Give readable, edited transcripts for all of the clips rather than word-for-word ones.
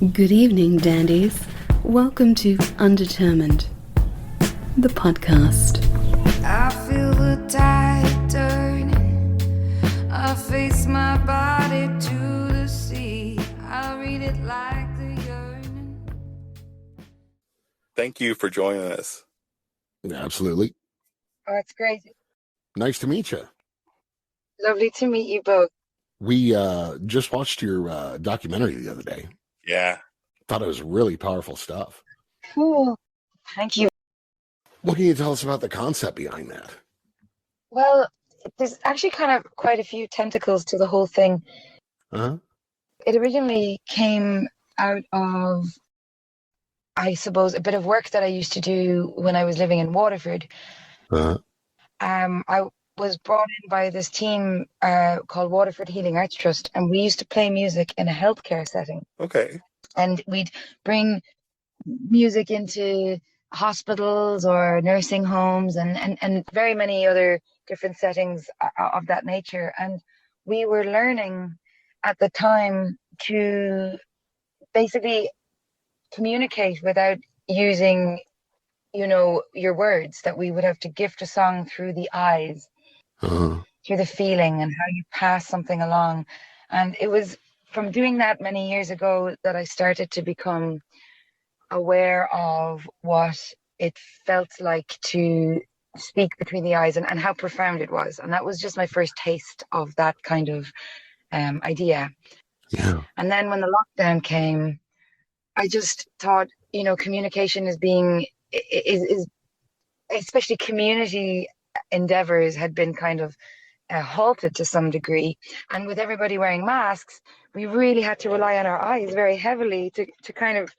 Good evening, dandies. Welcome to Undetermined, the podcast. I feel the tide turning. I face my body to the sea. I read it like the yearning. Thank you for joining us. Absolutely. Oh, it's great. Nice to meet you. Lovely to meet you both. We just watched your documentary the other day. Yeah. Thought it was really powerful stuff. Cool. Thank you. What can you tell us about the concept behind that? Well, there's actually kind of quite a few tentacles to the whole thing. Uh-huh. It originally came out of, I suppose, a bit of work that I used to do when I was living in Waterford. Uh-huh. I was brought in by this team called Waterford Healing Arts Trust, and we used to play music in a healthcare setting. Okay. And we'd bring music into hospitals or nursing homes and very many other different settings of that nature. And we were learning at the time to basically communicate without using, your words, that we would have to gift a song through the eyes, Uh-huh. through the feeling and how you pass something along. And it was from doing that many years ago that I started to become aware of what it felt like to speak between the eyes and how profound it was. And that was just my first taste of that kind of idea. Yeah. And then when the lockdown came, I just thought, communication is especially community endeavors had been kind of halted to some degree. And with everybody wearing masks, we really had to rely on our eyes very heavily to kind of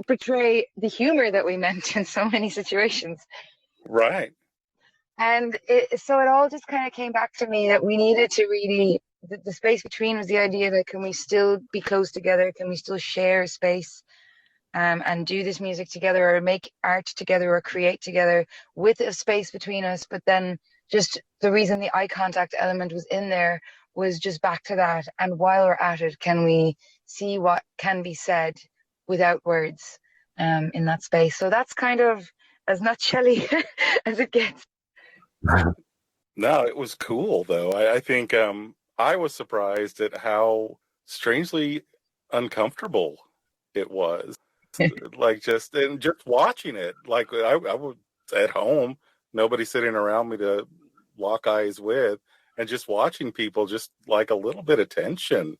portray the humor that we meant in so many situations. Right. And so it all just kind of came back to me that we needed to really, the space between was the idea that can we still be close together? Can we still share space and do this music together or make art together or create together with a space between us? But then just the reason the eye contact element was in there was just back to that. And while we're at it, can we see what can be said without words in that space? So that's kind of as nutshell-y as it gets. No, it was cool though. I think I was surprised at how strangely uncomfortable it was. Like just watching it. Like I was at home, nobody sitting around me to lock eyes with, and just watching people just like a little bit of tension.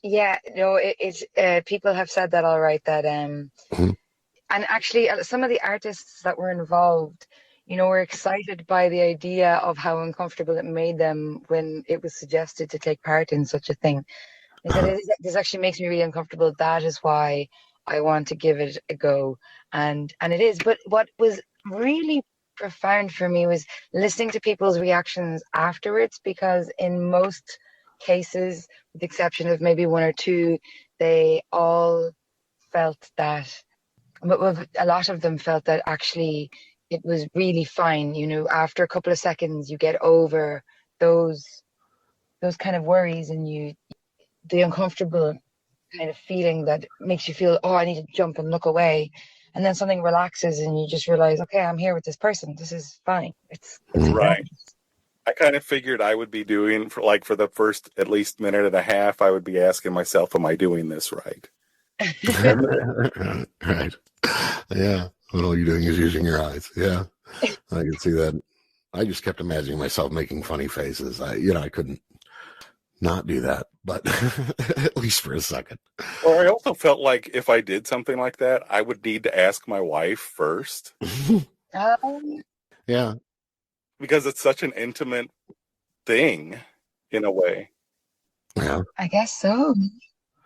Yeah, no, it's people have said that all right, that Mhm. and actually some of the artists that were involved, were excited by the idea of how uncomfortable it made them when it was suggested to take part in such a thing. They said, this actually makes me really uncomfortable. That is why I want to give it a go. And it is. But what was really profound for me was listening to people's reactions afterwards, because in most cases, with the exception of maybe one or two, they all felt that, a lot of them felt that actually it was really fine. After a couple of seconds, you get over those kind of worries, and the uncomfortable kind of feeling that makes you feel, oh, I need to jump and look away. And then something relaxes and you just realize, okay, I'm here with this person. This is fine. It's Right. I kind of figured I would be doing for the first at least minute and a half, I would be asking myself, am I doing this right? Right. Yeah. When all you're doing is using your eyes. Yeah. I can see that. I just kept imagining myself making funny faces. I couldn't not do that, but at least for a second. Or I also felt like if I did something like that, I would need to ask my wife first. Yeah. Because it's such an intimate thing in a way. Yeah. I guess so.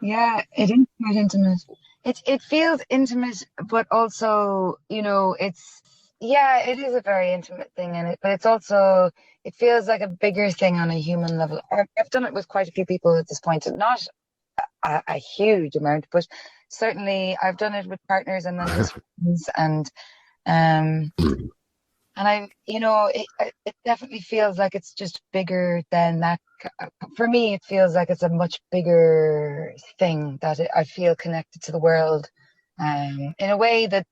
Yeah, it is quite intimate. It feels intimate, but also, it is a very intimate thing, but it's also, it feels like a bigger thing on a human level. I've done it with quite a few people at this point, not a huge amount, but certainly I've done it with partners and then just friends, and And it definitely feels like it's just bigger than that. For me, it feels like it's a much bigger thing that I feel connected to the world, in a way that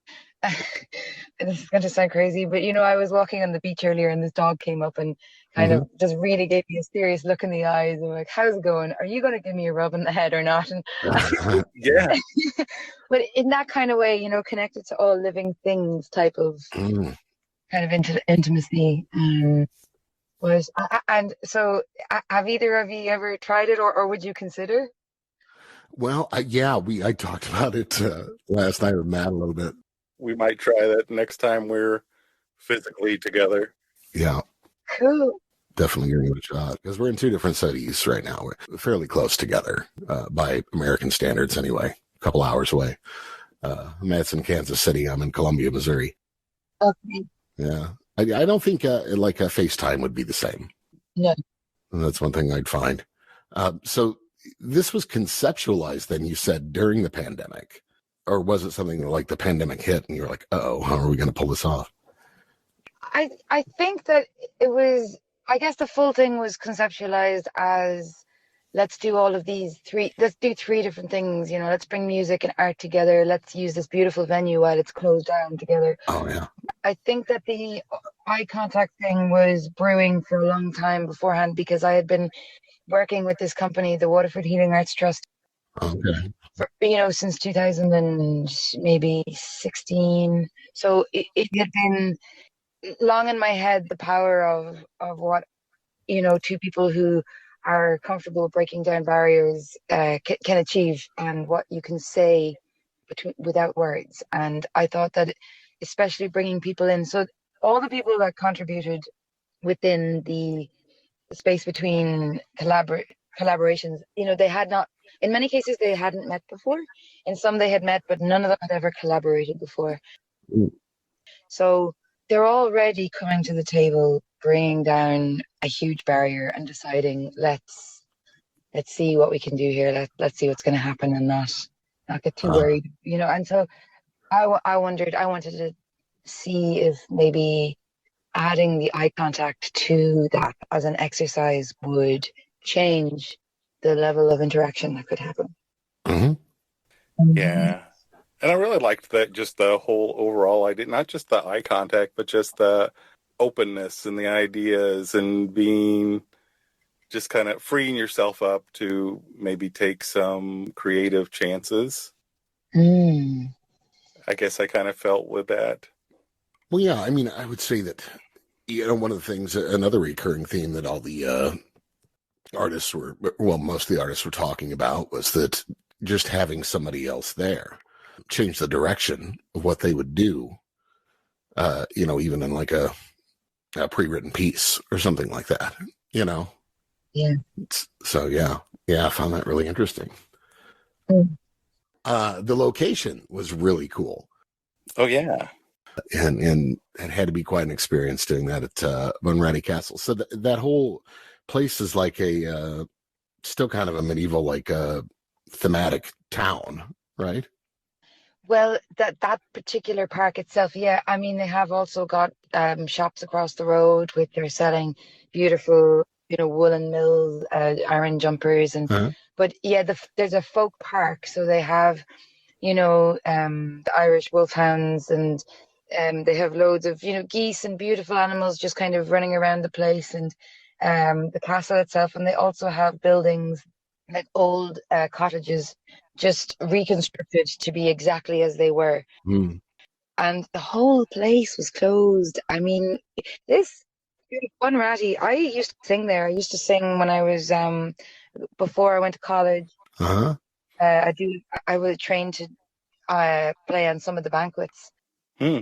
this is going to sound crazy, but I was walking on the beach earlier and this dog came up and kind Hmm. of just really gave me a serious look in the eyes and like, how's it going? Are you going to give me a rub in the head or not? And Yeah. but in that kind of way, connected to all living things type of Mm. kind of intimacy. And so, have either of you ever tried it, or would you consider? Well, I talked about it last night with Matt a little bit. We might try that next time we're physically together. Yeah, Cool. definitely giving it a shot because we're in two different cities right now. We're fairly close together by American standards, anyway. A couple hours away. Matt's in Kansas City. I'm in Columbia, Missouri. Okay. Yeah, I don't think like a FaceTime would be the same. No. And that's one thing I'd find. So this was conceptualized, then you said during the pandemic, or was it something like the pandemic hit and you're like, oh, how are we going to pull this off? I think that it was. I guess the full thing was conceptualized as let's do all of these three. Let's do three different things. Let's bring music and art together. Let's use this beautiful venue while it's closed down together. Oh, yeah. I think that the eye contact thing was brewing for a long time beforehand because I had been working with this company, the Waterford Healing Arts Trust, Okay. since 2000 and maybe 16. So it had been long in my head the power of what two people who are comfortable breaking down barriers can achieve, and what you can say without words. And I thought that, especially bringing people in, so all the people that contributed within the space between collaborations, they had not, in many cases they hadn't met before. In some they had met, but none of them had ever collaborated before. Mm. So they're already coming to the table, bringing down a huge barrier and deciding, let's see what we can do here. Let's see what's going to happen and not get too worried, And so I wondered, I wanted to see if maybe adding the eye contact to that as an exercise would change the level of interaction that could happen. Mm-hmm. Yeah. And I really liked that, just the whole overall idea, not just the eye contact, but just the openness and the ideas and being just kind of freeing yourself up to maybe take some creative chances. Mm. I guess I kind of felt with that. Well, yeah, I mean, I would say that, one of the things, another recurring theme that all the artists most of the artists were talking about was that just having somebody else there change the direction of what they would do, even in like a pre-written piece or something like that, Yeah. So, yeah, I found that really interesting. Mm. The location was really cool. Oh, yeah. And it had to be quite an experience doing that at Bunratty Castle. So that whole place is like a still kind of a medieval, like thematic town, right? Well, that particular park itself, yeah. I mean, they have also got shops across the road which are selling beautiful, woolen mills, iron jumpers, and Uh-huh. but yeah, there's a folk park, so they have, the Irish wolfhounds, and they have loads of, geese and beautiful animals just kind of running around the place, and the castle itself, and they also have buildings like old cottages just reconstructed to be exactly as they were. Mm. And the whole place was closed. I mean, this Bunratty, I used to sing there. I used to sing when I was before I went to college. Uh-huh. I was trained to play on some of the banquets. Hmm.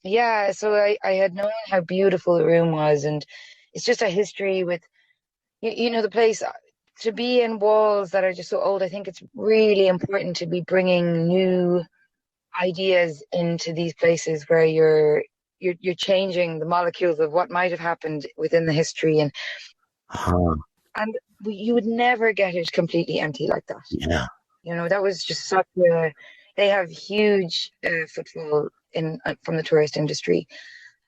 Yeah, so I had known how beautiful the room was, and it's just a history with the place. To be in walls that are just so old, I think it's really important to be bringing new ideas into these places where you're changing the molecules of what might have happened within the history, and Uh-huh. and you would never get it completely empty like that. Yeah. That was just such a. They have huge footfall in from the tourist industry,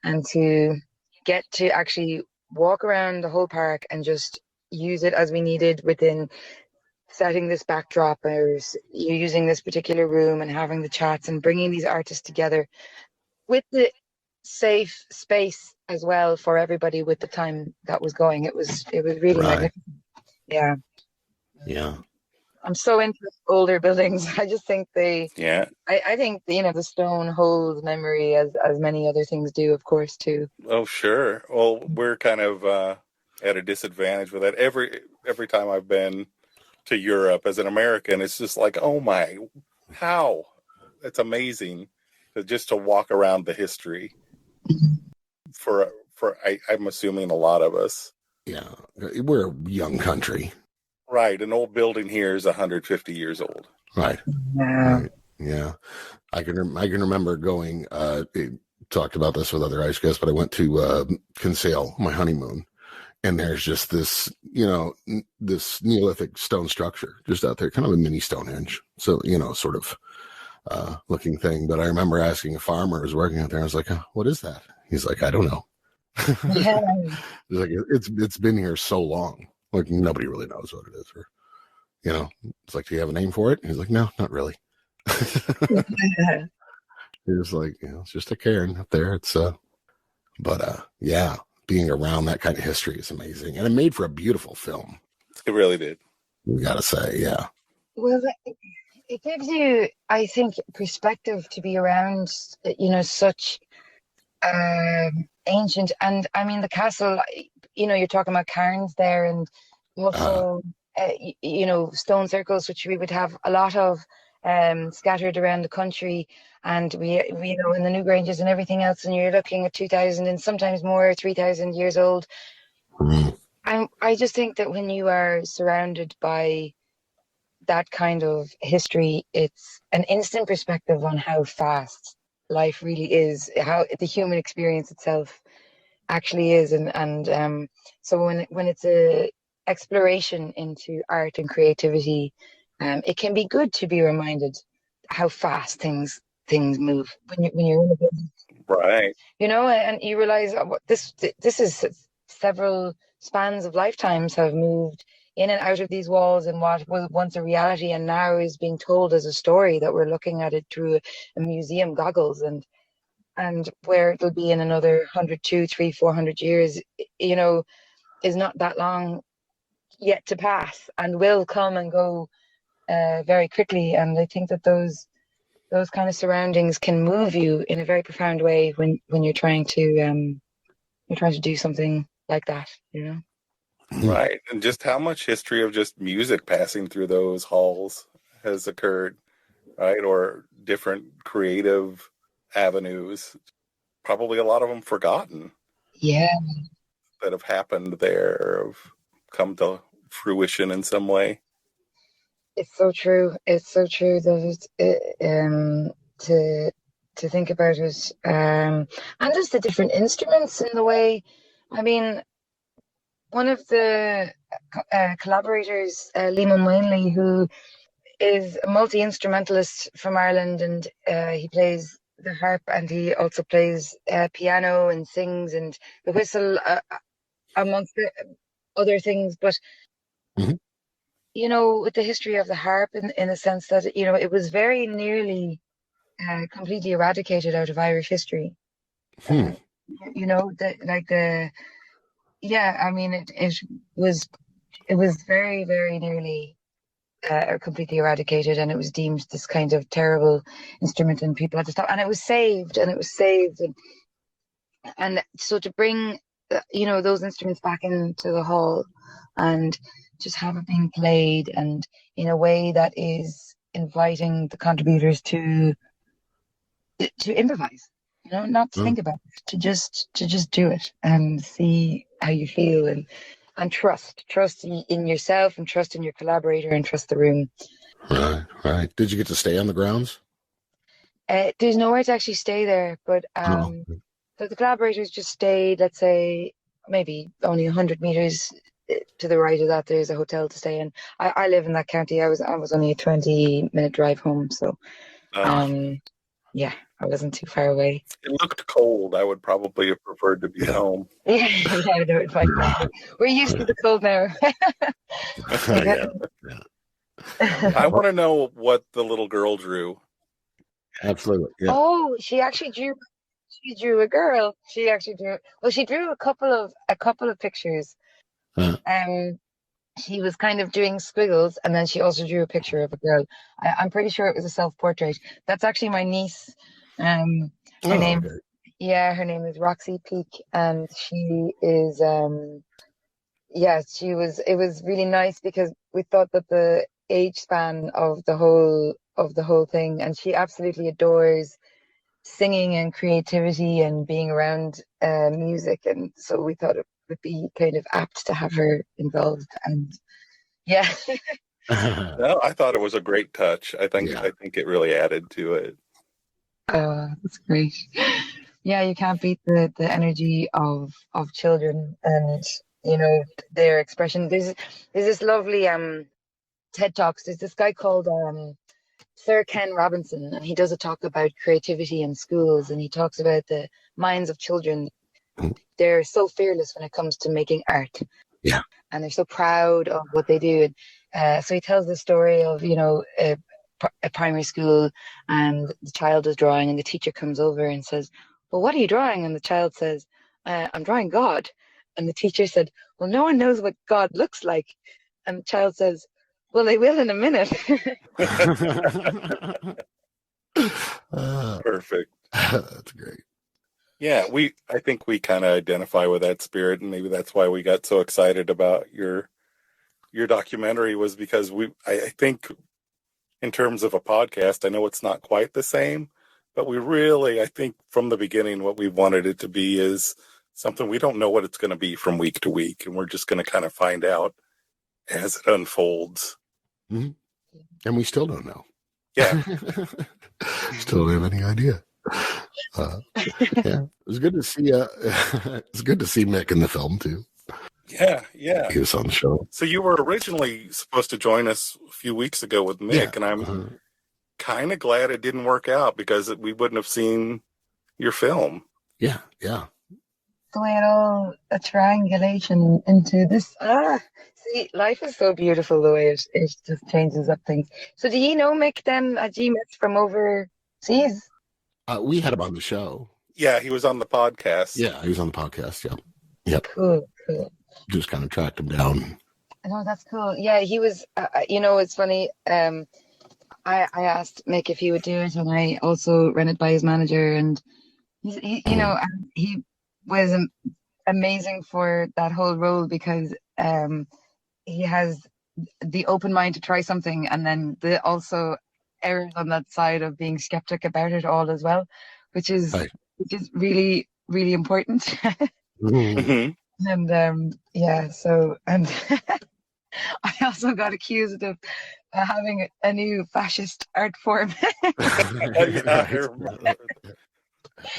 and to get to actually walk around the whole park and just use it as we needed within setting this backdrop or using this particular room and having the chats and bringing these artists together with the safe space as well for everybody with the time that was going. It was really magnificent. Yeah. Yeah. I'm so into older buildings. I just think I think, the stone holds memory as many other things do, of course, too. Oh, sure. Well, we're kind of at a disadvantage with that. Every time I've been to Europe as an American, it's just like, oh my, how? It's amazing just to walk around the history for I'm assuming a lot of us. Yeah. We're a young country. Right. An old building here is 150 years old. Right. Yeah. Right. Yeah. I can remember going, talked about this with other ice guests, but I went to Kinsale, my honeymoon, and there's just this, this Neolithic stone structure just out there, kind of a mini Stonehenge. So, sort of looking thing. But I remember asking a farmer who was working out there, I was like, what is that? He's like, I don't know. Yeah. He's like, it's been here so long. Like, nobody really knows what it is. Or, it's like, do you have a name for it? He's like, no, not really. He was like, it's just a cairn up there. It's yeah, being around that kind of history is amazing. And it made for a beautiful film. It really did. We got to say, yeah. Well, it gives you, I think, perspective to be around, such ancient, and I mean, the castle, you're talking about cairns there, and also, stone circles, which we would have a lot of scattered around the country, and we in the Newgranges and everything else, and you're looking at 2,000 and sometimes more, 3,000 years old. I just think that when you are surrounded by that kind of history, it's an instant perspective on how fast life really is, how the human experience itself actually is, and so when it's a exploration into art and creativity, it can be good to be reminded how fast things move when you're in a business, right? And you realize this is several spans of lifetimes have moved in and out of these walls, and what was once a reality and now is being told as a story that we're looking at it through a museum goggles, and where it'll be in another 100, 200, 300, 400 years, is not that long yet to pass, and will come and go very quickly. And I think that those kind of surroundings can move you in a very profound way when you're trying to do something like that, Right. And just how much history of just music passing through those halls has occurred, right? Or different creative avenues, probably a lot of them forgotten. Yeah. That have happened there or have come to fruition in some way. It's so true. It's so true that to think about it, and just the different instruments in the way. I mean, one of the collaborators, Liam Wainley, who is a multi-instrumentalist from Ireland, and he plays the harp, and he also plays piano and sings and the whistle, amongst the other things. But with the history of the harp, in a sense that it was very nearly completely eradicated out of Irish history. I mean, it was very, very nearly completely eradicated, and it was deemed this kind of terrible instrument, and people had to stop. And it was saved, and so to bring those instruments back into the hall and just have it being played, and in a way that is inviting the contributors to improvise, not to think about it, to just do it and see how you feel, and trust in yourself, and trust in your collaborator, and trust the room. Right. Did you get to stay on the grounds? There's nowhere to actually stay there, but so the collaborators just stayed, let's say, maybe only 100 meters to the right of that. There's a hotel to stay in. I live in that county. I was only a 20-minute drive home, so yeah, I wasn't too far away. It looked cold. I would probably have preferred to be home. Yeah, yeah, no, it might not. We're used to the cold now. Yeah. I want to know what the little girl drew. Absolutely. Yeah. Oh, she actually drew. She drew a girl. She actually drew. Well, she drew a couple of pictures. Uh, She was kind of doing squiggles, and then she also drew a picture of a girl. I'm pretty sure it was a self-portrait. That's actually my niece. Her name, okay. yeah, her name is Roxy Peak, and she is, yeah, she was. It was really nice because we thought that the age span of the whole thing, and she absolutely adores singing and creativity and being around music, and so we thought it would be kind of apt to have her involved. And yeah, No, I thought it was a great touch. I think it really added to it. that's great. Yeah, you can't beat the energy of children and their expression. There's this lovely TED Talks. There's this guy called Sir Ken Robinson, and he does a talk about creativity in schools, and he talks about the minds of children. They're so fearless when it comes to making art. Yeah. And they're so proud of what they do. And so he tells the story of, a primary school, and the child is drawing, and the teacher comes over and says, "Well, what are you drawing?" And the child says, "I'm drawing God." And the teacher said, "Well, no one knows what God looks like." And the child says, "Well, they will in a minute." Perfect. That's great. Yeah, I think we kind of identify with that spirit, and maybe that's why we got so excited about your documentary, was because I think in terms of a podcast, I know it's not quite the same, but we really, I think from the beginning, what we wanted it to be is something we don't know what it's going to be from week to week, and we're just going to kind of find out as it unfolds. Mm-hmm. And we still don't know. Yeah. Still don't have any idea. Yeah, it was good to see. It's good to see Mick in the film too. Yeah. He was on the show. So you were originally supposed to join us a few weeks ago with Mick, and I'm kind of glad it didn't work out because we wouldn't have seen your film. Yeah. The way it all a triangulation into this. See, life is so beautiful the way it just changes up things. So do you know Mick then? Had you met from overseas? We had him on the show. Yeah, he was on the podcast. Yeah, he was on the podcast. Yeah. Yep. Cool. Just kind of tracked him down. No, that's cool. Yeah, he was. It's funny. I asked Mick if he would do it, and I also ran it by his manager, and he was amazing for that whole role because he has the open mind to try something, and then also errors on that side of being skeptic about it all as well, which is really, really important. Mm-hmm. And and I also got accused of having a new fascist art form.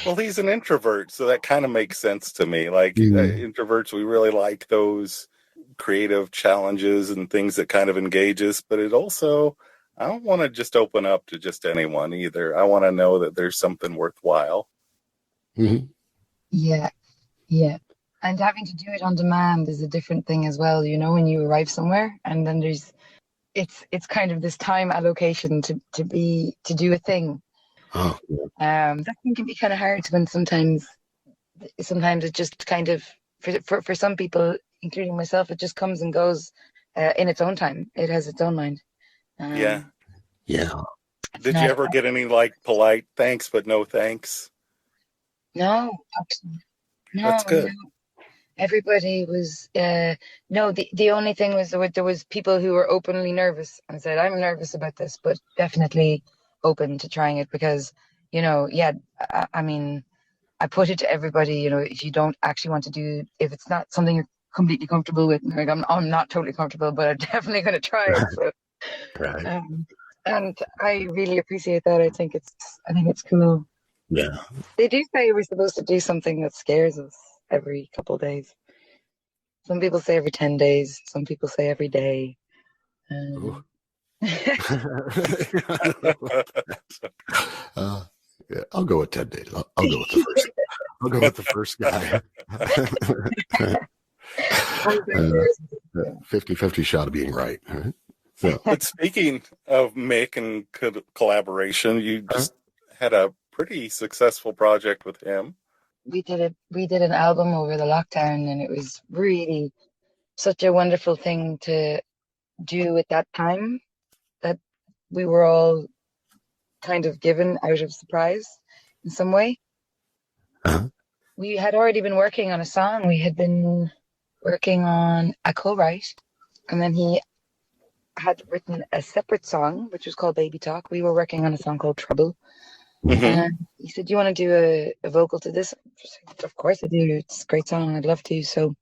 Well, he's an introvert, so that kind of makes sense to me. Like introverts, we really like those creative challenges and things that kind of engage us, but it also, I don't want to just open up to just anyone either. I want to know that there's something worthwhile. Mm-hmm. Yeah. And having to do it on demand is a different thing as well. When you arrive somewhere and then it's kind of this time allocation to do a thing. Oh, yeah. That can be kind of hard when sometimes it just kind of for some people, including myself, it just comes and goes in its own time. It has its own mind. Yeah. Did you ever get any polite thanks but no thanks? No, That's good. No. Everybody was no. The only thing was there was people who were openly nervous and said, "I'm nervous about this, but definitely open to trying it," because I mean, I put it to everybody. If you don't actually want to do, if it's not something you're completely comfortable with, like I'm not totally comfortable, but I'm definitely going to try it. So. Right. And I really appreciate that. I think it's cool. Yeah. They do say we're supposed to do something that scares us every couple of days. Some people say every 10 days. Some people say every day. Yeah. Oh, I'll go with Ted Days. I'll go with the first. I'll go with the first guy. 50-50 shot of being right. Right? So, But speaking of Mick and collaboration, you just had a pretty successful project with him. We did an album over the lockdown, and it was really such a wonderful thing to do at that time that we were all kind of given out of surprise in some way. We had already been working on a song. We had been working on a co-write, and then he had written a separate song, which was called Baby Talk. We were working on a song called Trouble. And he said, do you want to do a vocal to this? Said, of course I do. It's a great song. I'd love to. So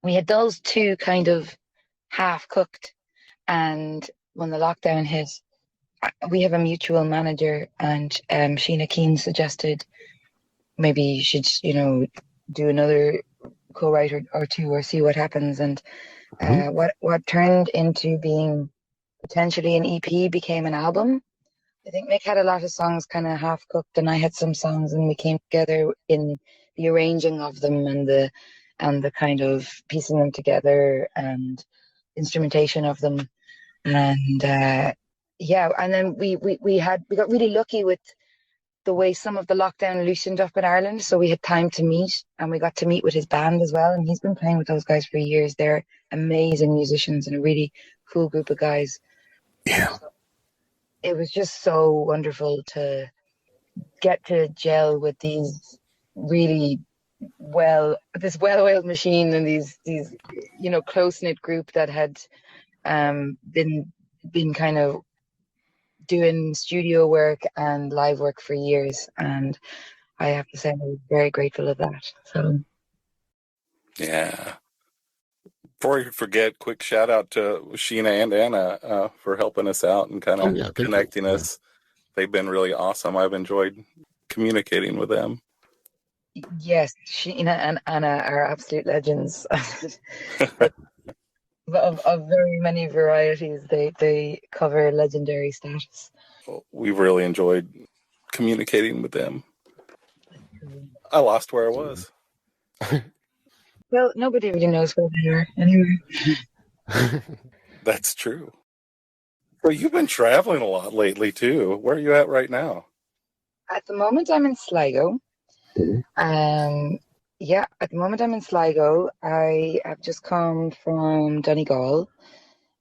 we had those two kind of half cooked. And when the lockdown hit, we have a mutual manager, and Sheena Keane suggested maybe you should, do another co-writer or two or see what happens. And what turned into being potentially an EP became an album. I think Mick had a lot of songs kind of half cooked, and I had some songs, and we came together in the arranging of them and the kind of piecing them together and instrumentation of them. And and then we got really lucky with the way some of the lockdown loosened up in Ireland, so we had time to meet, and we got to meet with his band as well. And he's been playing with those guys for years. They're amazing musicians and a really cool group of guys. Yeah. It was just so wonderful to get to gel with these really this well-oiled machine and these close-knit group that had been kind of doing studio work and live work for years. And I have to say I was very grateful of that. So yeah. Before you forget, quick shout out to Sheena and Anna for helping us out and kind of connecting us. They've been really awesome. I've enjoyed communicating with them. Yes, Sheena and Anna are absolute legends. of very many varieties. They cover legendary status. We've really enjoyed communicating with them. I lost where I was. Well, nobody really knows where they are anyway. That's true. Well, you've been traveling a lot lately too. Where are you at right now? At the moment, I'm in Sligo. At the moment I'm in Sligo. I have just come from Donegal,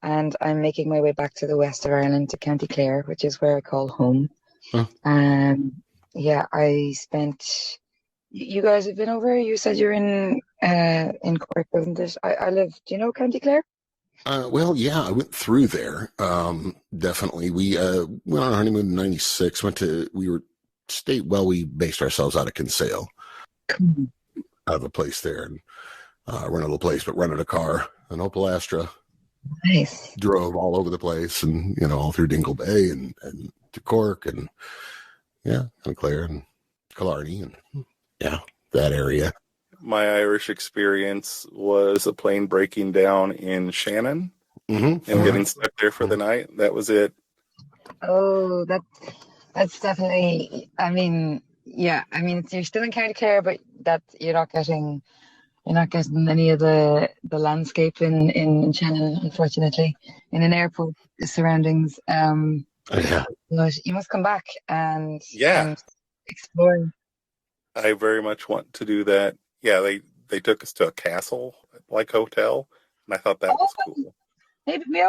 and I'm making my way back to the west of Ireland to County Clare, which is where I call home. I spent. You guys have been over. You said you're in Cork, wasn't it? I live. Do you know County Clare? Well, yeah, I went through there. Definitely. We went on our honeymoon in '96. We based ourselves out of Kinsale, out of a place there, and rented a place, but rented a car, an Opel Astra. Nice. Drove all over the place, and all through Dingle Bay and to Cork, and Clare and Killarney, and that area. My Irish experience was a plane breaking down in Shannon and getting stuck there for the night. That was it. Oh, that's definitely. You're still in County Clare, but you're not getting any of the landscape in Shannon, unfortunately, in an airport surroundings. But you must come back and explore. I very much want to do that. Yeah, they took us to a castle-like hotel, and I thought that was cool.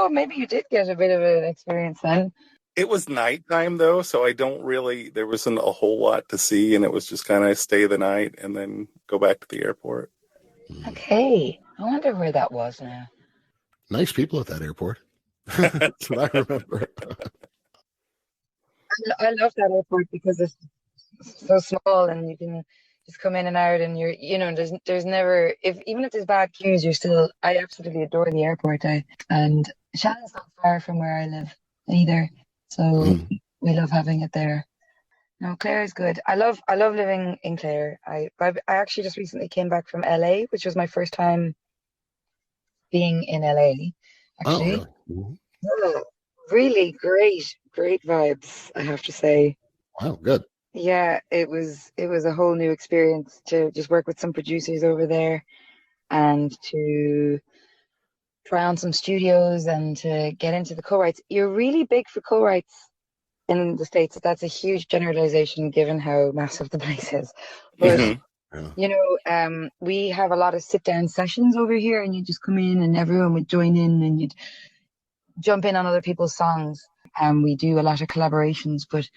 Maybe you did get a bit of an experience then. It was nighttime, though, so there wasn't a whole lot to see, and it was just kind of stay the night and then go back to the airport. Okay. I wonder where that was now. Nice people at that airport. That's what I remember. I love that airport because it's so small, and you can just come in and out, and there's never, even if there's bad queues, I absolutely adore the airport. And Shannon's not far from where I live either, so we love having it there. No, Clare is good. I love living in Clare. I actually just recently came back from LA, which was my first time being in LA. Actually, really great vibes, I have to say. Wow, good. Yeah, it was a whole new experience to just work with some producers over there and to try on some studios and to get into the co-writes. You're really big for co-writes in the States. That's a huge generalization given how massive the place is. But Yeah. Yeah. we have a lot of sit-down sessions over here, and you just come in and everyone would join in and you'd jump in on other people's songs. And we do a lot of collaborations, but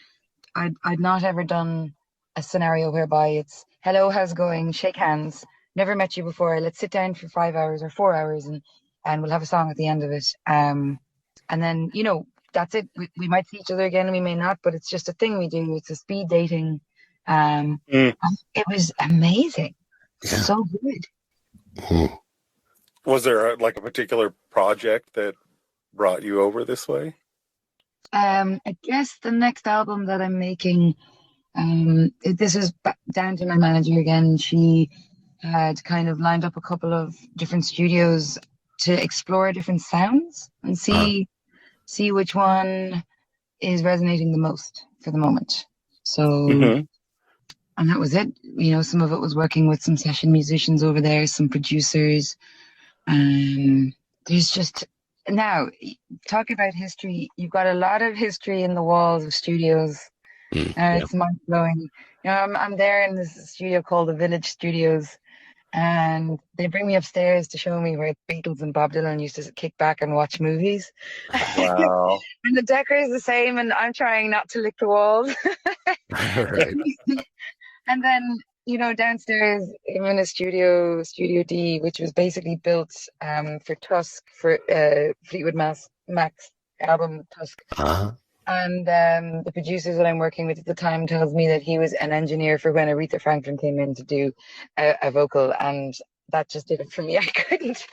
I'd not ever done a scenario whereby it's hello, how's it going? Shake hands. Never met you before. Let's sit down for 5 hours or 4 hours and we'll have a song at the end of it. And then, that's it. We might see each other again, we may not, but it's just a thing we do. It's a speed dating. And it was amazing. Yeah. So good. Mhm. Was there a particular project that brought you over this way? I guess the next album that I'm making, this is down to my manager again. She had kind of lined up a couple of different studios to explore different sounds and see which one is resonating the most for the moment. So, and that was it. Some of it was working with some session musicians over there, some producers. There's just now talk about history. You've got a lot of history in the walls of studios, and it's mind blowing. I'm there in this studio called the Village Studios, and they bring me upstairs to show me where the Beatles and Bob Dylan used to kick back and watch movies. Wow. And the decor is the same, and I'm trying not to lick the walls. Right. And then, downstairs I'm in a Studio D, which was basically built for Tusk, for Fleetwood Mac's album Tusk. Uh-huh. And the producers that I'm working with at the time tells me that he was an engineer for when Aretha Franklin came in to do a vocal, and that just did it for me. I couldn't.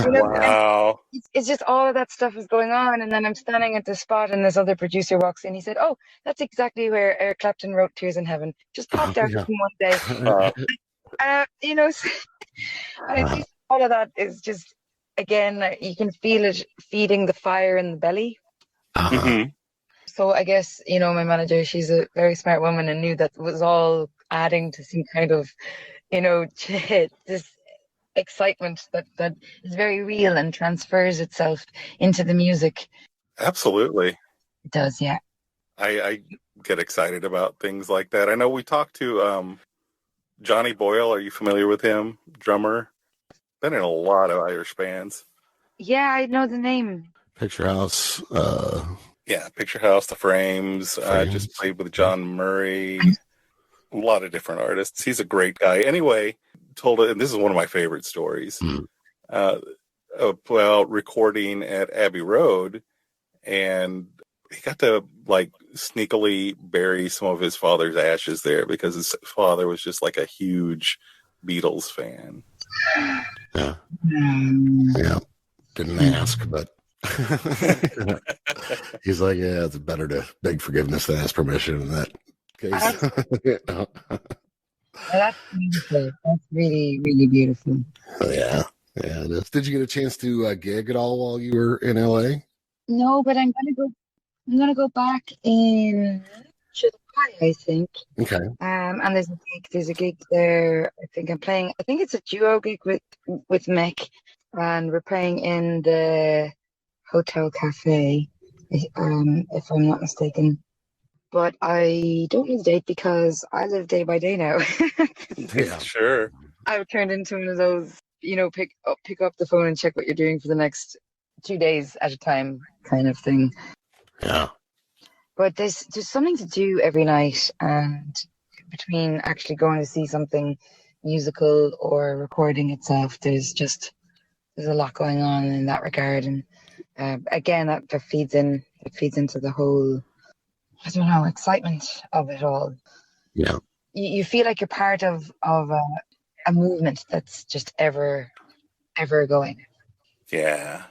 Wow. It's just all of that stuff is going on, and then I'm standing at the spot, and this other producer walks in. He said, "Oh, that's exactly where Eric Clapton wrote Tears in Heaven. Just popped out Yeah. from one day." And I think all of that is just, again, you can feel it feeding the fire in the belly. Uh-huh. So I guess, my manager, she's a very smart woman and knew that was all adding to some kind of, this excitement that is very real and transfers itself into the music. Absolutely. It does, yeah. I get excited about things like that. I know we talked to Johnny Boyle. Are you familiar with him? Drummer. Been in a lot of Irish bands. Yeah, I know the name. Picture House. Yeah, Picture House, The Frames. Just played with John Murray. A lot of different artists. He's a great guy. Anyway, told it, and this is one of my favorite stories. About recording at Abbey Road, and he got to sneakily bury some of his father's ashes there because his father was just a huge Beatles fan. Yeah. Yeah. Didn't ask, but he's like, yeah, it's better to beg forgiveness than ask permission in that case. That's beautiful. That's really, really beautiful. Yeah. Yeah, it is. Did you get a chance to gig at all while you were in LA? No, but I'm gonna go back in July, I think. Okay. And there's a gig there. I think it's a duo gig with Mick, and we're playing in the Hotel Cafe, if I'm not mistaken. But I don't know the date because I live day by day now. Yeah, sure. I've turned into one of those, pick up the phone and check what you're doing for the next 2 days at a time kind of thing. Yeah. But there's something to do every night, and between actually going to see something musical or recording itself, there's a lot going on in that regard. And again, that feeds into the whole, I don't know, excitement of it all. Yeah. You feel like you're part of a movement that's just ever going. Yeah.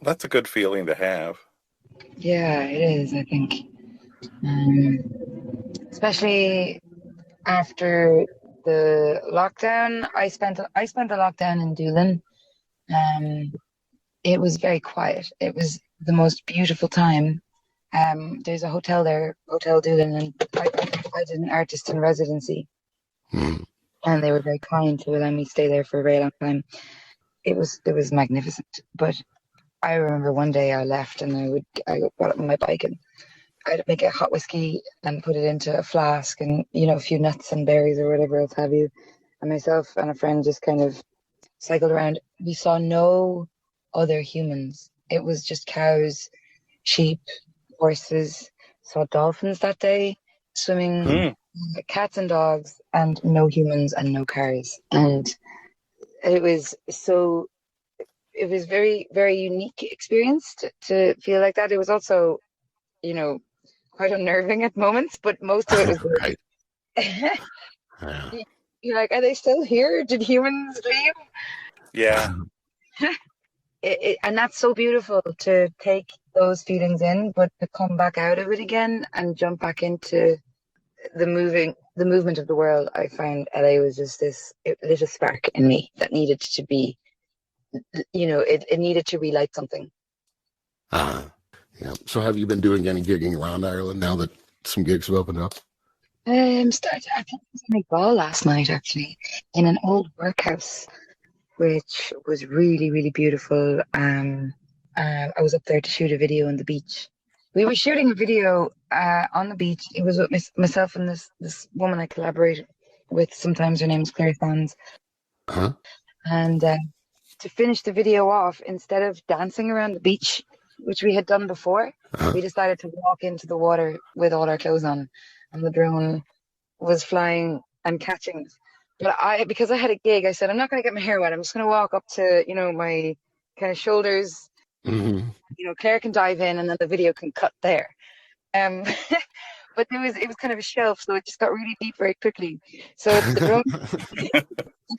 That's a good feeling to have. Yeah, it is, I think. Especially after the lockdown, I spent the lockdown in Doolin. It was very quiet. It was the most beautiful time. There's a hotel there, Hotel Doolin, and I did an artist in residency, Mm. and they were very kind to allow me to stay there for a very long time. It was magnificent. But I remember one day I left, and I got up on my bike, and I'd make a hot whiskey and put it into a flask, and a few nuts and berries or whatever else have you. And myself and a friend just kind of cycled around. We saw no other humans. It was just cows, sheep, horses. Saw dolphins that day swimming, cats and dogs, and no humans and no cars. And it was very, very unique experience to feel like that. It was also, quite unnerving at moments, but most of it was Right. good. Yeah. You're like, are they still here? Did humans leave? Yeah. And that's so beautiful to take those feelings in, but to come back out of it again and jump back into the movement of the world. I found LA was just it lit a spark in me that needed to be, it needed to relight something. Yeah. So have you been doing any gigging around Ireland now that some gigs have opened up? I think I was in a ball last night, actually, in an old workhouse, which was really, really beautiful. I was up there to shoot a video on the beach. We were shooting a video on the beach. It was with myself and this woman I collaborate with. Sometimes her name's Claire Sands. Uh-huh. And to finish the video off, instead of dancing around the beach, which we had done before, we decided to walk into the water with all our clothes on, and the drone was flying and catching us. But because I had a gig, I said, I'm not going to get my hair wet. I'm just going to walk up to, my kind of shoulders. Mm-hmm. Claire can dive in, and then the video can cut there. But it was kind of a shelf, so it just got really deep very quickly. So the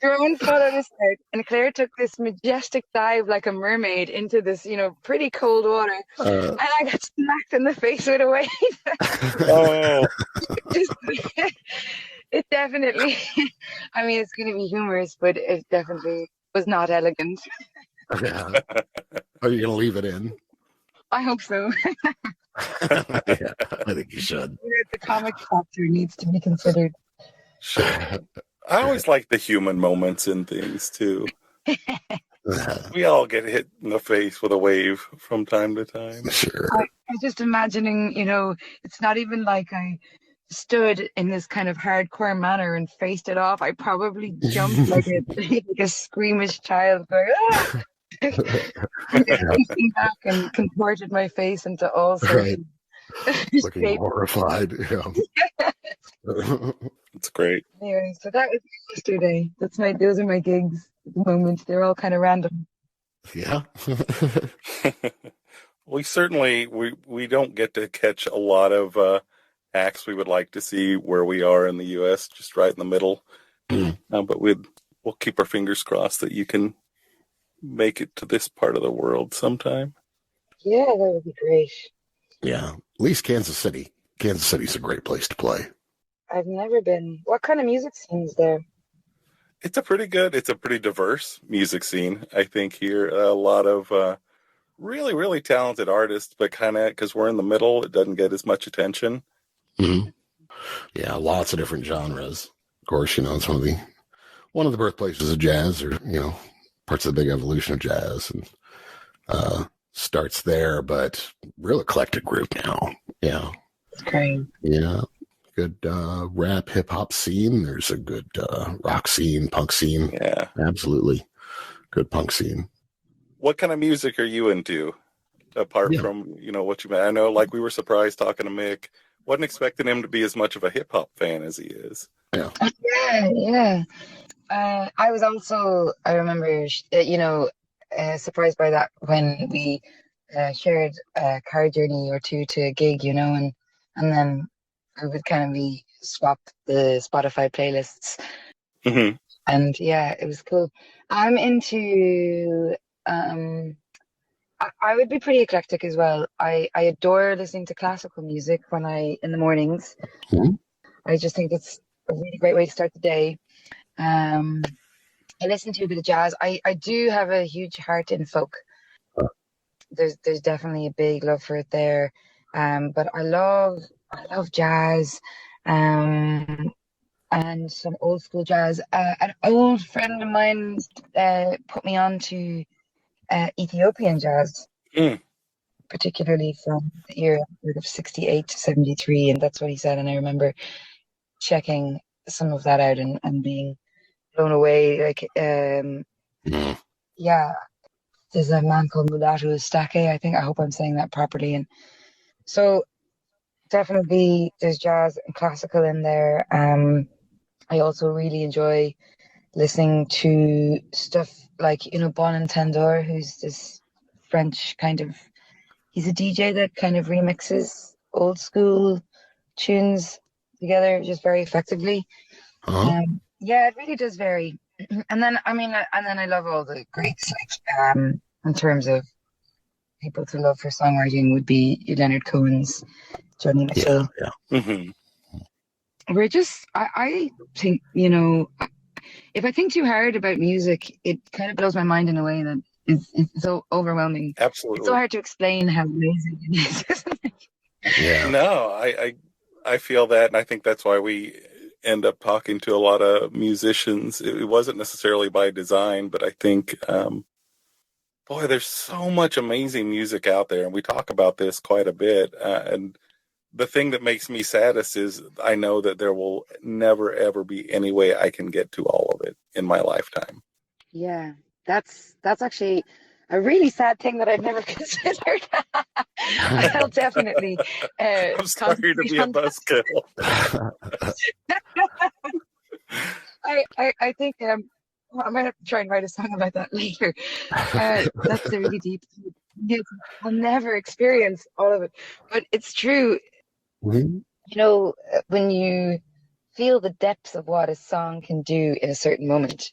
drone followed us out, and Claire took this majestic dive like a mermaid into this, pretty cold water, and I got smacked in the face with a wave. Oh. It definitely, I mean, it's going to be humorous, but it definitely was not elegant. Yeah. Are you going to leave it in? I hope so. Yeah, I think you should. The comic factor needs to be considered. Sure. I always like the human moments in things too. We all get hit in the face with a wave from time to time. Sure. I'm just imagining, it's not even like I stood in this kind of hardcore manner and faced it off. I probably jumped like a squeamish child going, ah! Facing back and contorted my face into all sorts of looking horrified. Yeah. It's great. Anyway, so that was yesterday. Those are my gigs at the moment. They're all kind of random. Yeah. we don't get to catch a lot of acts we would like to see where we are in the U.S., just right in the middle. But we'll keep our fingers crossed that you can make it to this part of the world sometime. Yeah, that would be great. Yeah. At least Kansas City. Kansas City's a great place to play. I've never been. What kind of music scene is there? It's a pretty diverse music scene, I think, here. A lot of really, really talented artists, but kind of, because we're in the middle, it doesn't get as much attention. Mm-hmm. Yeah, lots of different genres. Of course, it's one of the birthplaces of jazz, or, parts of the big evolution of jazz, and starts there, but real eclectic group now. Yeah. Great. Yeah. Good rap, hip hop scene. There's a good rock scene, punk scene. Yeah. Absolutely. Good punk scene. What kind of music are you into? Apart from, what you meant? I know, like, we were surprised talking to Mick. Wasn't expecting him to be as much of a hip hop fan as he is. Yeah. Yeah. I was also, I remember, surprised by that when we shared a car journey or two to a gig, and then we would kind of swap the Spotify playlists. Mm-hmm. And yeah, it was cool. I'm into, I would be pretty eclectic as well. I adore listening to classical music in the mornings. Mm-hmm. I just think it's a really great way to start the day. I listen to a bit of jazz. I do have a huge heart in folk. There's definitely a big love for it there. But I love jazz. and some old school jazz. An old friend of mine put me on to Ethiopian jazz, Mm. particularly from the era of 68 to 73, and that's what he said. And I remember checking some of that out and being blown away. Like, yeah, there's a man called Mulatu Stake, I think. I hope I'm saying that properly. And so definitely there's jazz and classical in there. I also really enjoy listening to stuff like, Bon Entendeur, who's this French kind of, he's a DJ that kind of remixes old school tunes together just very effectively. Huh? Yeah, it really does vary. And then, I love all the greats, like, in terms of people to love for songwriting would be Leonard Cohen's, Johnny Mitchell. Yeah. Mm-hmm. We're just, I think, if I think too hard about music, it kind of blows my mind in a way that is so overwhelming. Absolutely. It's so hard to explain how amazing it is, isn't it? Yeah. No, I feel that, and I think that's why we end up talking to a lot of musicians. It wasn't necessarily by design, but I think, boy, there's so much amazing music out there, and we talk about this quite a bit. And the thing that makes me saddest is I know that there will never, ever be any way I can get to all of it in my lifetime. Yeah, that's actually a really sad thing that I've never considered. I'll definitely. I'm sorry to be a buzzkill. I think I might have to try and write a song about that later. That's a really deep. I'll never experience all of it, but it's true. Mhm. When you feel the depths of what a song can do in a certain moment,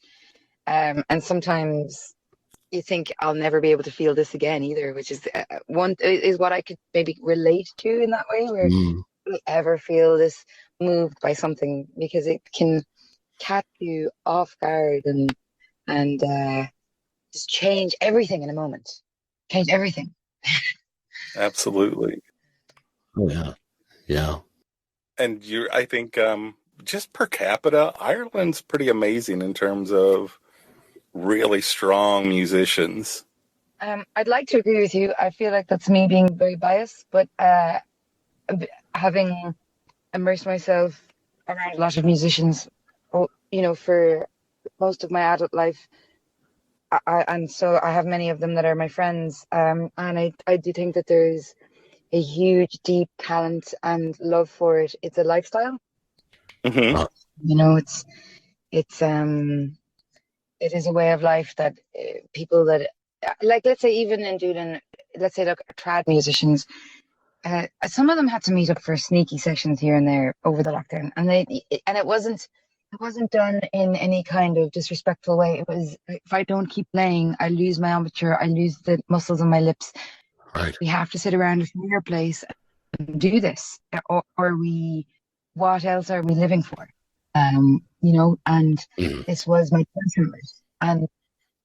and sometimes you think I'll never be able to feel this again either, which is what I could maybe relate to in that way, where Mm. you ever feel this moved by something, because it can catch you off guard and just change everything in a moment. Change everything. Absolutely. Oh, yeah. Yeah. And I think, just per capita, Ireland's pretty amazing in terms of really strong musicians. I'd like to agree with you. I feel like that's me being very biased, but having immersed myself around a lot of musicians, for most of my adult life, and so I have many of them that are my friends, and I do think that there's a huge, deep talent and love for it. It's a lifestyle. Mm-hmm. It is a way of life that people that, like, let's say even in Dublin, let's say, look, trad musicians, some of them had to meet up for sneaky sessions here and there over the lockdown, and it wasn't done in any kind of disrespectful way. It was, if I don't keep playing, I lose my embouchure, I lose the muscles on my lips. Right. We have to sit around a fireplace and do this, or what else are we living for? And this was my temperament. And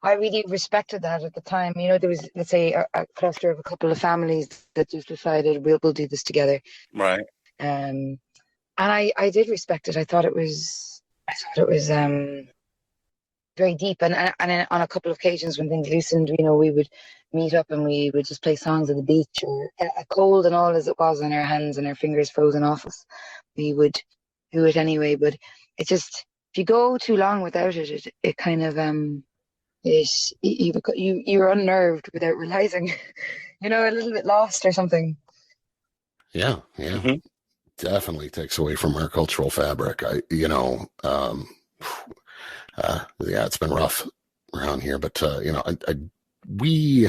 I really respected that at the time. There was, let's say, a cluster of a couple of families that just decided we'll do this together. Right. And I did respect it. I thought it was very deep. And on a couple of occasions when things loosened, we would meet up and we would just play songs at the beach, or cold and all as it was on our hands and our fingers frozen off us, we would do it anyway. But it just, if you go too long without it, it kind of you're unnerved without realizing, a little bit lost or something. Yeah. Mm-hmm. Definitely takes away from our cultural fabric. It's been rough around here, but we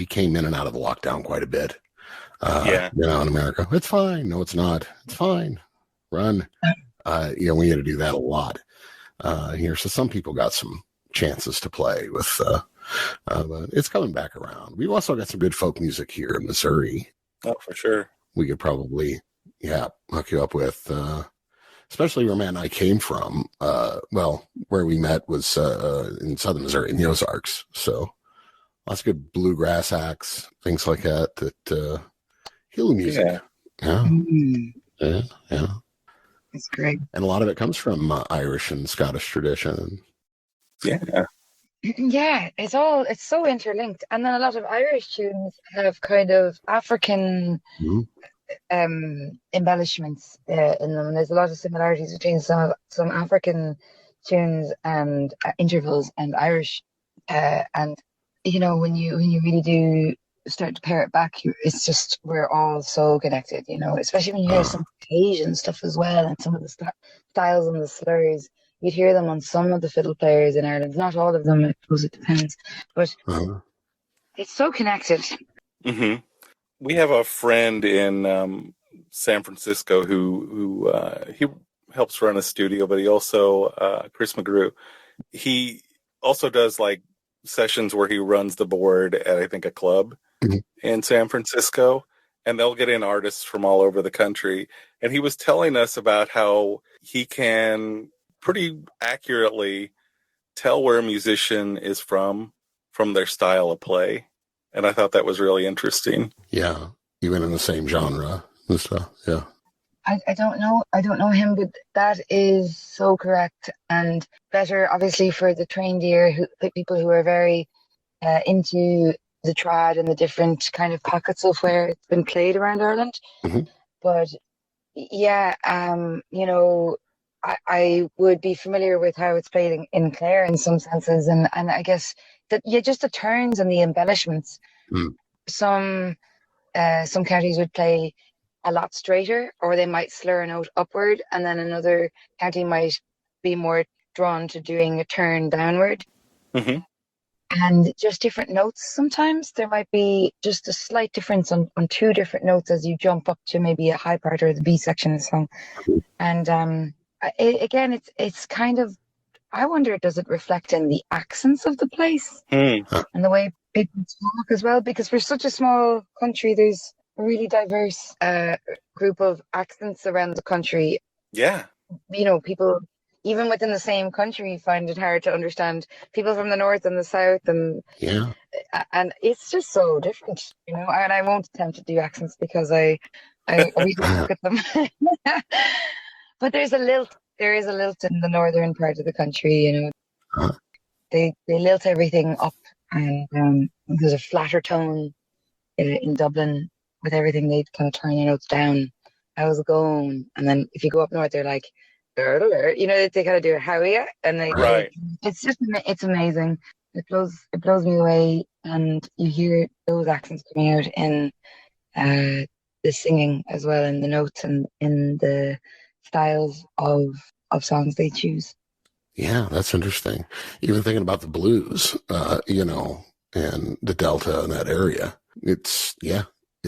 came in and out of the lockdown quite a bit. In America, it's fine. No, it's not. It's fine. Run. We had to do that a lot here. So some people got some chances to play with, but it's coming back around. We've also got some good folk music here in Missouri. Oh, for sure. We could probably, hook you up with, especially where Matt and I came from. Where we met was in southern Missouri, in the Ozarks. So lots of good bluegrass acts, things like that heal music. Yeah. Yeah. It's great. And a lot of it comes from Irish and Scottish tradition. Yeah. Yeah, it's so interlinked. And then a lot of Irish tunes have kind of African embellishments in them. And there's a lot of similarities between some African tunes and intervals and Irish. And when you really do start to pare it back, it's just we're all so connected. Especially when you hear some Asian stuff as well, and some of the styles and the slurs. You'd hear them on some of the fiddle players in Ireland. Not all of them, I suppose it depends. But it's so connected. Mm-hmm. We have a friend in San Francisco who he helps run a studio, but he also, Chris McGrew, he also does like sessions where he runs the board at, I think, a club in San Francisco, and they'll get in artists from all over the country. And he was telling us about how he can pretty accurately tell where a musician is from their style of play. And I thought that was really interesting. Yeah, even in the same genre and stuff. Yeah. I don't know him, but that is so correct, and better obviously for the trained ear, people who are very into the trad and the different kind of pockets of where it's been played around Ireland. But yeah, I would be familiar with how it's played in Clare in some senses, and I guess that just the turns and the embellishments. Some counties would play a lot straighter, or they might slur a note upward, and then another county might be more drawn to doing a turn downward. And just different notes. Sometimes there might be just a slight difference on two different notes as you jump up to maybe a high part or the B section of the song. And it's kind of, I wonder, does it reflect in the accents of the place and the way people talk as well? Because we're such a small country, there's a really diverse group of accents around the country. Yeah. People even within the same country find it hard to understand people from the north and the south, and it's just so different, and I won't attempt to do accents because I really look at them. But there is a lilt in the northern part of the country, they lilt everything up, and there's a flatter tone in Dublin with everything. They kind of turn their notes down. How's it going? And then if you go up north, they're like, they kind of do a how are you? And it's amazing. It blows me away, and you hear those accents coming out in the singing as well, in the notes and in the styles of songs they choose. Yeah, that's interesting. Even thinking about the blues, and the Delta and that area, it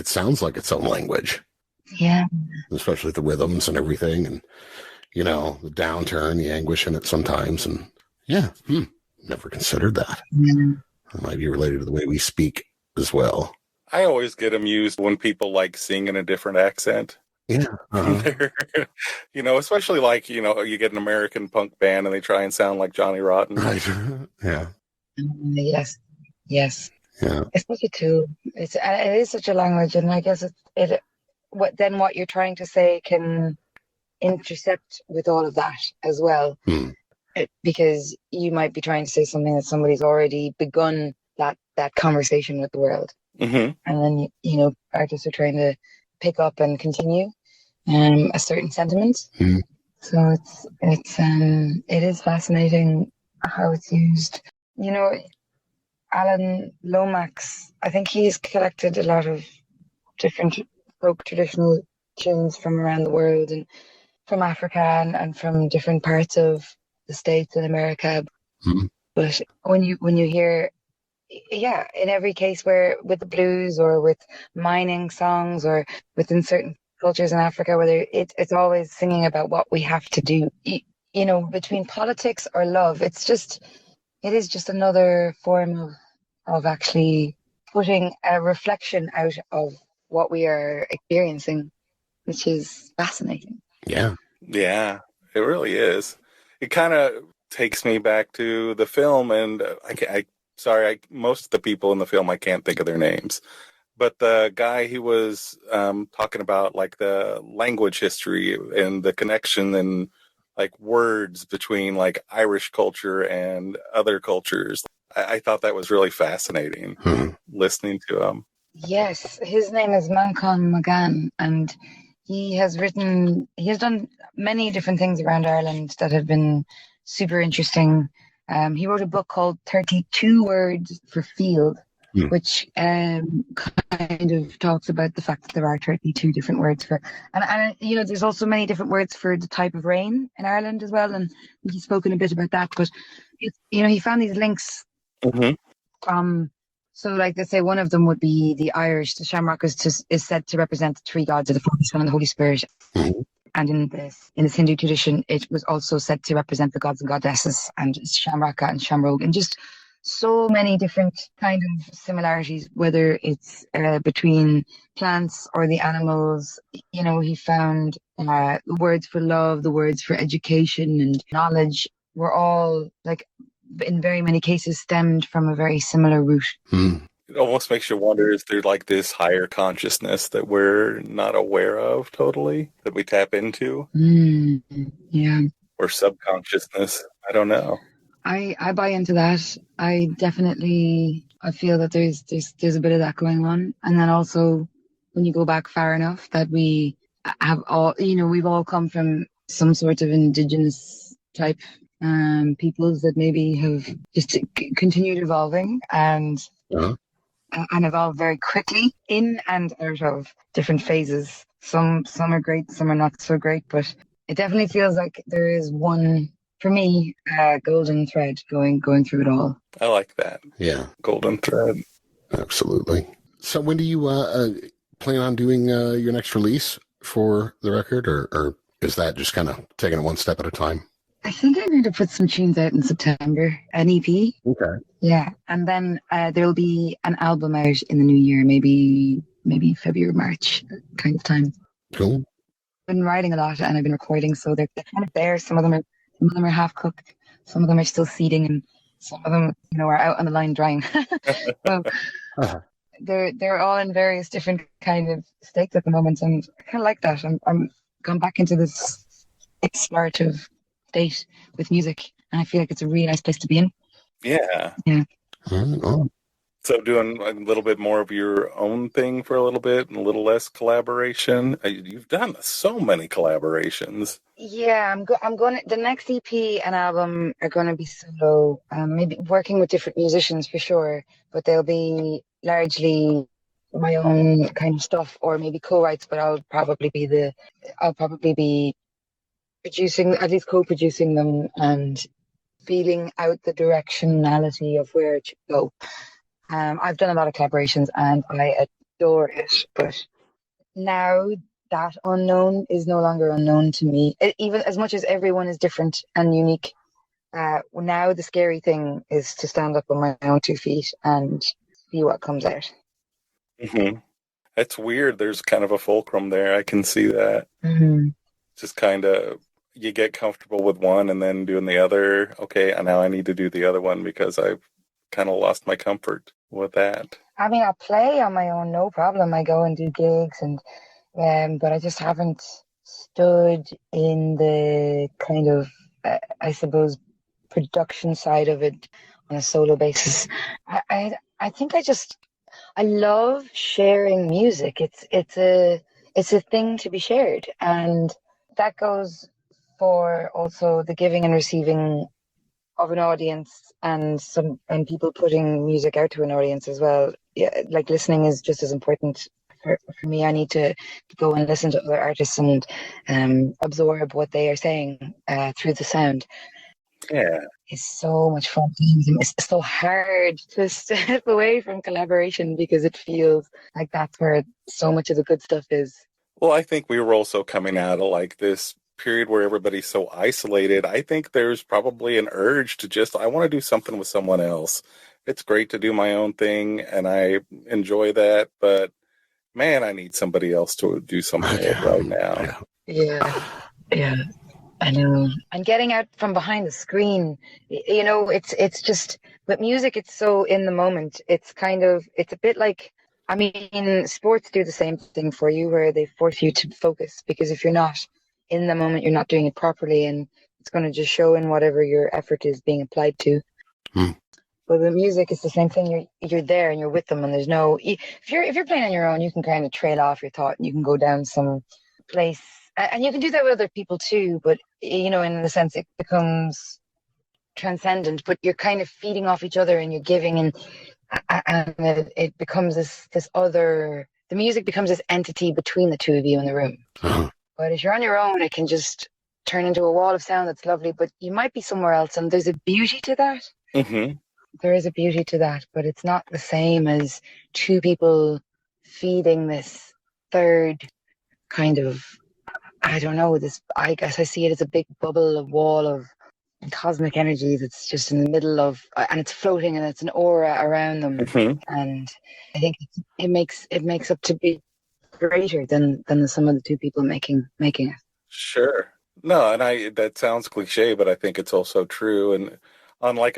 sounds like its own language. Yeah. Especially the rhythms and everything, and the downturn, the anguish in it sometimes. And never considered that. It might be related to the way we speak as well. I always get amused when people like sing in a different accent. Yeah. Especially like, you get an American punk band and they try and sound like Johnny Rotten. Right. Yeah. Yes. Yeah. It's such a tool. It is such a language, and I guess what you're trying to say can intercept with all of that as well, because you might be trying to say something that somebody's already begun that conversation with the world, and then artists are trying to pick up and continue a certain sentiment. So it is fascinating how it's used. Alan Lomax, I think he's collected a lot of different folk traditional tunes from around the world and from Africa and from different parts of the States and America. But when you hear, in every case where with the blues or with mining songs or within certain cultures in Africa, whether it's always singing about what we have to do, between politics or love, it is just another form of actually putting a reflection out of what we are experiencing, which is fascinating. Yeah. Yeah, it really is. It kind of takes me back to the film, and most of the people in the film, I can't think of their names. But the guy he was talking about, like the language history and the connection and like words between like Irish culture and other cultures, I thought that was really fascinating listening to him. Yes, his name is Manchán Magan, and he has done many different things around Ireland that have been super interesting. He wrote a book called 32 Words for Field, which kind of talks about the fact that there are 32 different words for, and there's also many different words for the type of rain in Ireland as well, and he's spoken a bit about that, but he found these links from, so like let's say one of them would be the Irish, the shamrock is said to represent the three gods of the Father, Son and the Holy Spirit. And in this Hindu tradition, it was also said to represent the gods and goddesses, and Shamraka and Shamrog, and just so many different kind of similarities, whether it's between plants or the animals. He found the words for love, the words for education and knowledge were all, like, in very many cases stemmed from a very similar root. It almost makes you wonder, is there like this higher consciousness that we're not aware of totally, that we tap into? Yeah. Or subconsciousness? I don't know. I buy into that. I feel that there's a bit of that going on. And then also, when you go back far enough, that we have all, we've all come from some sort of indigenous type peoples that maybe have just continued evolving and evolved very quickly in and out of different phases. Some are great, some are not so great, but it definitely feels like there is one, for me, golden thread going through it all. I like that. Yeah. Golden thread. Absolutely. So when do you plan on doing your next release for the record, or is that just kind of taking it one step at a time? I think I'm going to put some tunes out in September, an EP. Okay. Yeah, and then there'll be an album out in the new year, maybe February, March kind of time. Cool. I've been writing a lot and I've been recording, so they're kind of there. Some of them are half cooked, some of them are still seeding, and some of them, are out on the line drying. So they're all in various different kind of states at the moment, and I kind of like that. I'm gone back into this explorative state with music, and I feel like it's a really nice place to be in. Yeah. So doing a little bit more of your own thing for a little bit and a little less collaboration. You've done so many collaborations. Yeah, I'm going. The next EP and album are going to be solo. Maybe working with different musicians for sure, but they'll be largely my own kind of stuff, or maybe co-writes. But I'll probably be producing, at least co-producing them, and feeling out the directionality of where it should go. I've done a lot of collaborations and I adore it, but now that unknown is no longer unknown to me. Even as much as everyone is different and unique, now the scary thing is to stand up on my own 2 feet and see what comes out. It's weird. There's kind of a fulcrum there. I can see that. Just kind of, you get comfortable with one and then doing the other. Okay, and now I need to do the other one because I've kind of lost my comfort with that. I mean, I play on my own, no problem. I go and do gigs, and but I just haven't stood in the kind of, I suppose, production side of it on a solo basis. I think I love sharing music. It's a thing to be shared, and that goes for also the giving and receiving of an audience, and people putting music out to an audience as well. Yeah, like listening is just as important for me. I need to go and listen to other artists and absorb what they are saying through the sound. Yeah, it's so much fun. It's so hard to step away from collaboration because it feels like that's where so much of the good stuff is. Well, I think we were also coming out of like this period where everybody's so isolated. I think there's probably an urge to just, I want to do something with someone else. It's great to do my own thing and I enjoy that, but man, I need somebody else to do something with right now. Yeah. I know. And getting out from behind the screen, it's just, with music, it's so in the moment. It's a bit like I mean, sports do the same thing for you, where they force you to focus, because if you're not in the moment, you're not doing it properly, and it's going to just show in whatever your effort is being applied to. Hmm. But with music, it's the same thing. You're there and you're with them, and there's no. If you're playing on your own, you can kind of trail off your thought, and you can go down some place, and you can do that with other people too. But in the sense, it becomes transcendent. But you're kind of feeding off each other, and you're giving, and it becomes this other. The music becomes this entity between the two of you in the room. Uh-huh. But if you're on your own, it can just turn into a wall of sound that's lovely. But you might be somewhere else, and there's a beauty to that. Mm-hmm. There is a beauty to that, but it's not the same as two people feeding this third kind of, I don't know, I guess I see it as a big bubble, a wall of cosmic energy that's just in the middle of, and it's floating, and it's an aura around them. Mm-hmm. And I think it makes up to be greater than the sum of the two people making it. Sure. No, and that sounds cliche, but I think it's also true. And on like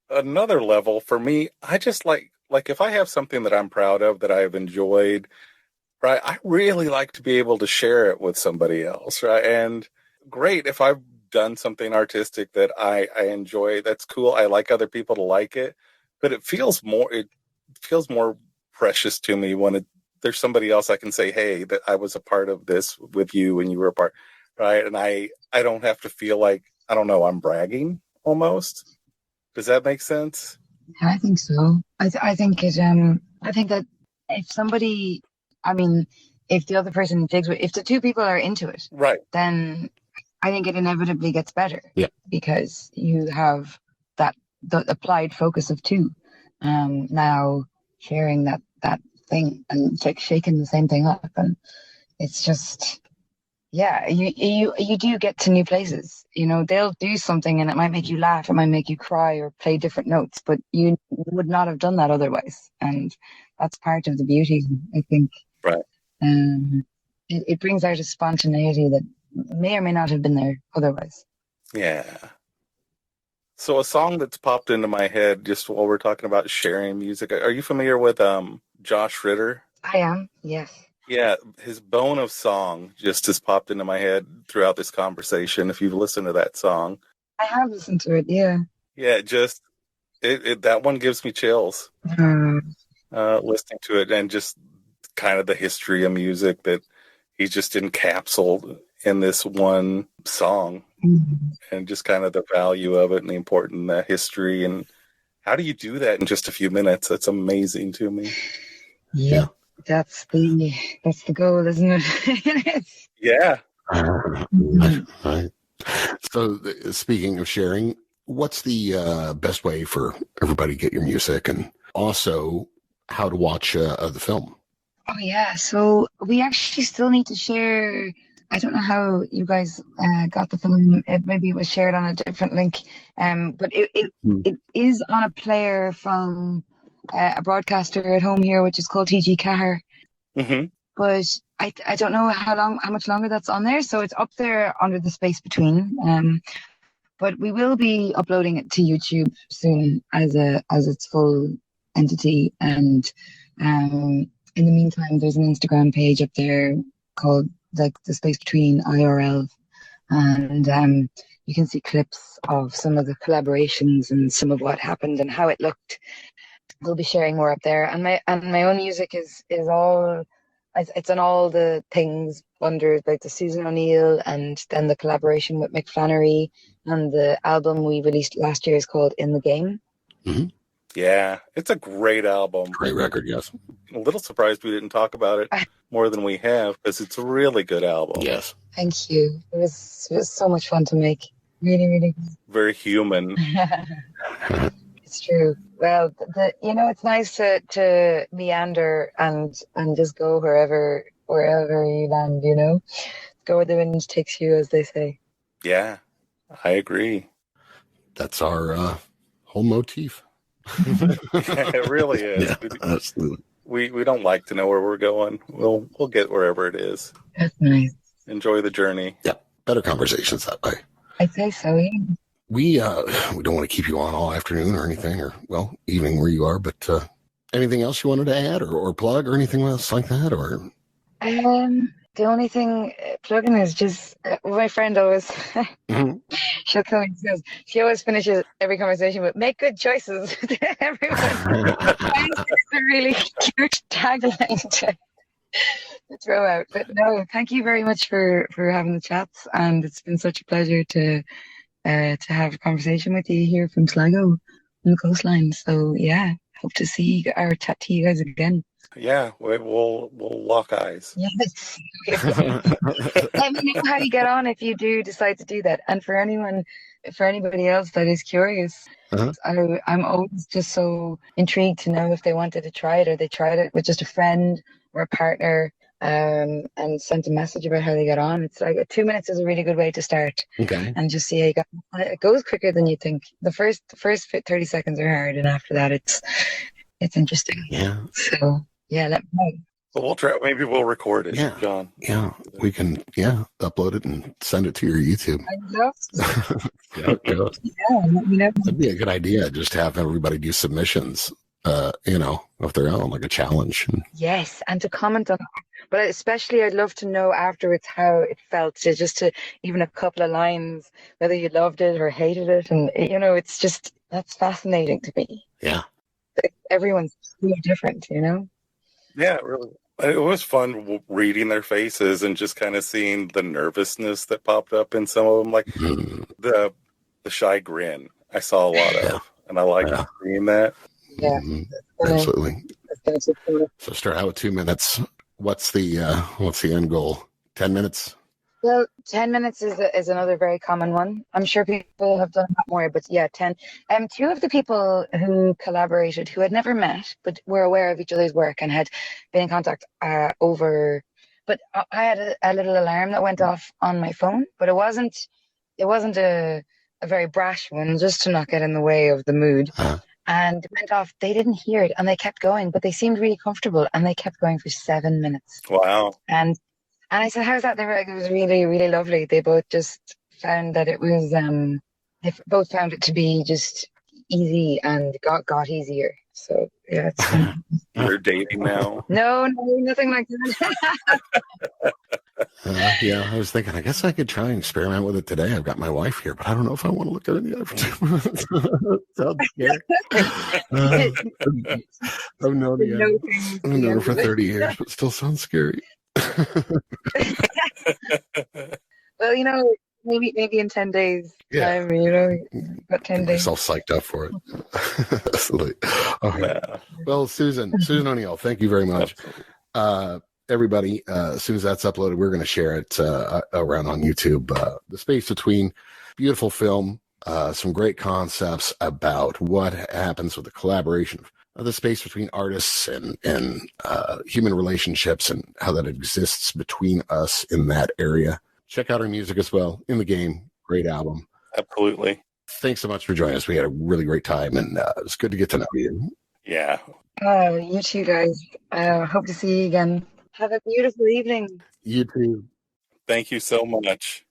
another level, for me, I just like if I have something that I'm proud of, that I've enjoyed, right, I really like to be able to share it with somebody else, right? And great, if I've done something artistic that I enjoy, that's cool. I like other people to like it, but it feels more precious to me when there's somebody else I can say, hey, that I was a part of this with you and you were a part, right? And I don't have to feel like, I don't know, I'm bragging almost. Does that make sense? I think so. I think it. I think that if somebody, I mean, if the other person digs with, if the two people are into it, right, then I think it inevitably gets better. Yeah. Because you have the applied focus of two, now sharing that thing and shaking the same thing up, and it's just. Yeah, you do get to new places. They'll do something and it might make you laugh, it might make you cry or play different notes, but you would not have done that otherwise. And that's part of the beauty, I think. Right. It brings out a spontaneity that may or may not have been there otherwise. Yeah. So a song that's popped into my head just while we're talking about sharing music. Are you familiar with Josh Ritter? I am, yes. Yeah, his Bone of Song just has popped into my head throughout this conversation. If you've listened to that song, I have listened to it. Yeah. Yeah, that one gives me chills. Listening to it, and just kind of the history of music that he just encapsulated in this one song, and just kind of the value of it and the importance of that history. And how do you do that in just a few minutes? That's amazing to me. Yeah. That's the goal, isn't it? Yeah. Right. So, speaking of sharing, what's the best way for everybody to get your music, and also how to watch the film? Oh yeah, so we actually still need to share. I don't know how you guys got the film. Maybe it was shared on a different link, but it is on a player from a broadcaster at home here, which is called TG Cahir. Mm-hmm. But I don't know how much longer that's on there, so it's up there under the space between. But we will be uploading it to YouTube soon as its full entity. And in the meantime, there's an Instagram page up there called the space between IRL, and you can see clips of some of the collaborations and some of what happened and how it looked. We'll be sharing more up there, and my own music is all, it's on all the things under like the Susan O'Neill, and then the collaboration with Mick Flannery, and the album we released last year is called In the Game. Mm-hmm. Yeah, it's a great album. Great record, yes. A little surprised we didn't talk about it more than we have, because it's a really good album. Yes. Thank you. It was so much fun to make. Really, really good. Very human. It's true. Well, it's nice to meander and just go wherever you land. Go where the wind takes you, as they say. Yeah, I agree. That's our whole motif. It really is. Yeah, absolutely. We don't like to know where we're going. We'll get wherever it is. That's nice. Enjoy the journey. Yeah, better conversations that way. I'd say so. Yeah. We don't want to keep you on all afternoon or anything, or evening where you are, but anything else you wanted to add or plug or anything else like that? Or The only thing plugging is just my friend always Mhm. she'll come and she always finishes every conversation with "make good choices" to everyone. It's a really cute tagline to throw out. But no, thank you very much for having the chats, and it's been such a pleasure to have a conversation with you here from Sligo on the coastline. So yeah, hope to see or chat to you guys again. Yeah, we'll lock eyes. Yes. Let me know how you get on if you do decide to do that. And for anybody else that is curious, Uh-huh. I'm always just so intrigued to know if they wanted to try it or they tried it with just a friend or a partner, and sent a message about how they got on. It's like 2 minutes is a really good way to start Okay. and just see how you got on. It goes quicker than you think. The first 30 seconds are hard, and after that, it's interesting. Yeah. So yeah, let me know. But we'll try. Maybe we'll record it, Yeah. John. Yeah. We can, upload it and send it to your YouTube. I'd love to. Yeah, Let me know. that'd be a good idea. Just have everybody do submissions, of their own, like a challenge. Yes, and to comment on it. But especially, I'd love to know afterwards how it felt. To even a couple of lines, whether you loved it or hated it, and it's just that's fascinating to me. Yeah. Everyone's so different, Yeah, really. It was fun reading their faces and just kind of seeing the nervousness that popped up in some of them, like the shy grin. I saw a lot of, and I like seeing that. Yeah, Absolutely. that's cool. So start out with 2 minutes. What's the end goal? 10 minutes? Well, 10 minutes is another very common one. I'm sure people have done a lot more, but yeah, 10. Two of the people who collaborated, who had never met, but were aware of each other's work and had been in contact over. But I had a little alarm that went off on my phone, but it wasn't a very brash one, just to not get in the way of the mood. And it went off. They didn't hear it, and they kept going, but they seemed really comfortable, and they kept going for 7 minutes. Wow. And I said, "How's that?" They were like, "It was really, really lovely." They both just found that it was. They both found it to be just easy and got easier. So yeah, it's You're dating now? no, nothing like that. Yeah, I was thinking, I guess I could try and experiment with it today. I've got my wife here, but I don't know if I want to look at it yet for 2 minutes. Sounds scary. I've known her for 30 years, but still sounds scary. Well, maybe in 10 days time, got 10 Get days. myself psyched up for it. Absolutely. All right. Yeah. Well, Susan O'Neill, thank you very much. Everybody, as soon as that's uploaded, we're going to share it around on YouTube. The space between, beautiful film, some great concepts about what happens with the collaboration of the space between artists and human relationships and how that exists between us in that area. Check out our music as well. In the Game, great album. Absolutely. Thanks so much for joining us. We had a really great time, and it was good to get to know you. Yeah. You too, guys. Hope to see you again. Have a beautiful evening. You too. Thank you so much.